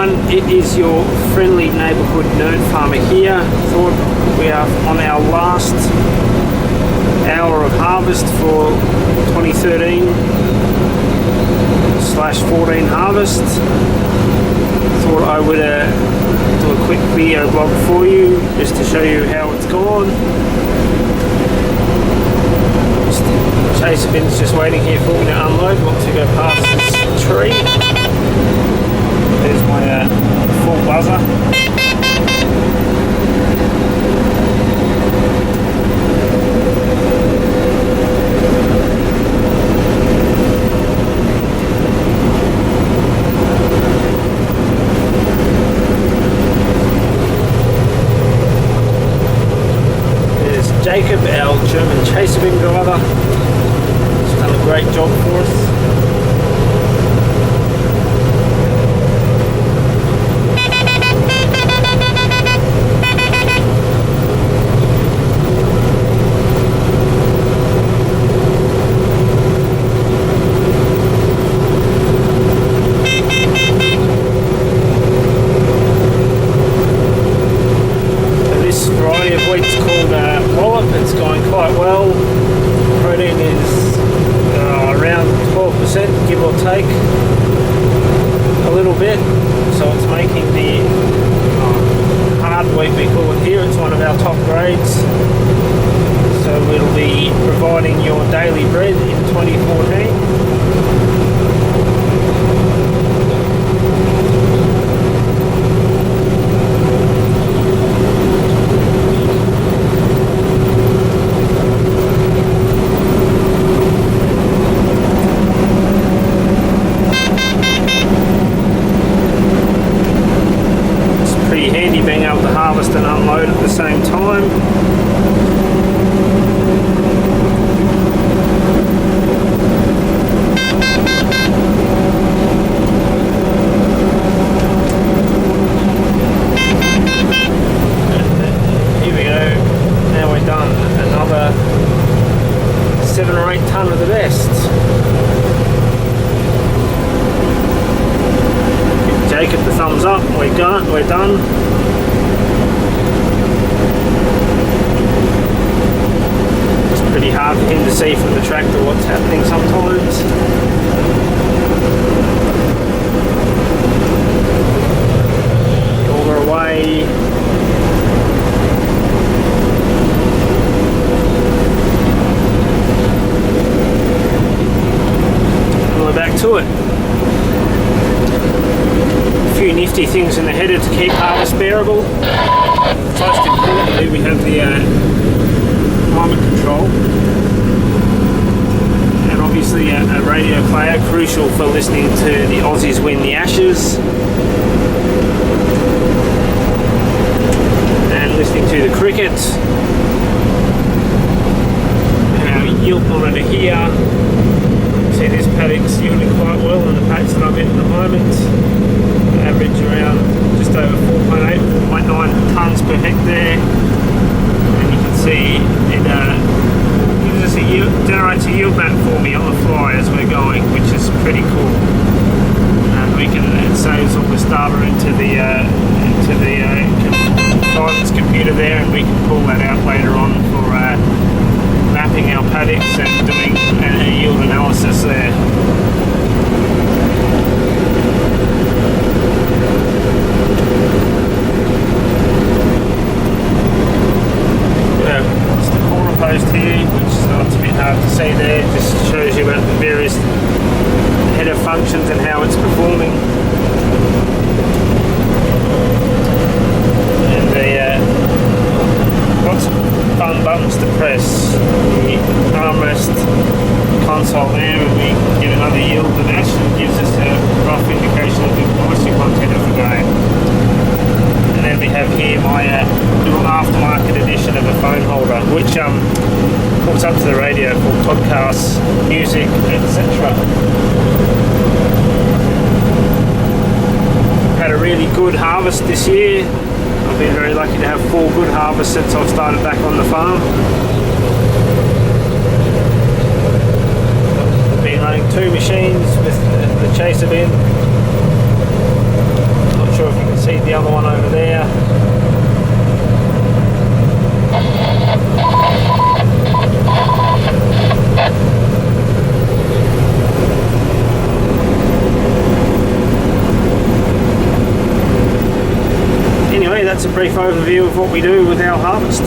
everyone, it is your friendly neighbourhood nerd farmer here. Thought we are on our last hour of harvest for 2013/14 harvest. Thought I would do a quick video blog for you just to show you how it's gone. Chaser bin's just waiting here for me to unload once we go past this tree. There's my full buzzer. There's Jacob, our German chaser bin driver. He's done a great job for us. It's going quite well. Protein is around 12%, give or take a little bit. So it's making the hard wheat, we call it here. It's one of our top grades. So it'll be providing your daily bread in 2014. Being able to harvest and unload at the same time. Here we go, now we're done. Another 7 or 8 tonne of the best. Give Jacob the thumbs up, we're done. Pretty hard for him to see from the tractor what's happening sometimes. Auger away. And we're back to it. A few nifty things in the header to keep harvest bearable. Most importantly, we have the climate control, and obviously a radio player, crucial for listening to the Aussies win the Ashes and listening to the cricket. Our yield monitor here. See, this paddock's yielding quite well in the patch that I'm in at the moment. Average around just over 4.8, 4.9 tonnes per hectare. See, it gives us generates a yield map for me on the fly as we're going, which is pretty cool. And it saves all the data into the guidance computer there, and we can pull that out later on for mapping our paddocks and doing a yield analysis there. Post here, which is not a bit hard to see there, just shows you about the various header functions and how it's performing. And lots of fun buttons to press. The armrest console there, and we get another yield to that, and gives us a rough indication of the moisture content of the grain. And then we have here my little aftermarket edition of a phone holder, which hooks up to the radio for podcasts, music, etc. Had a really good harvest this year. I've been very lucky to have 4 good harvests since I've started back on the farm. I've been running 2 machines with the chaser bin. Not that's a brief overview of what we do with our harvest.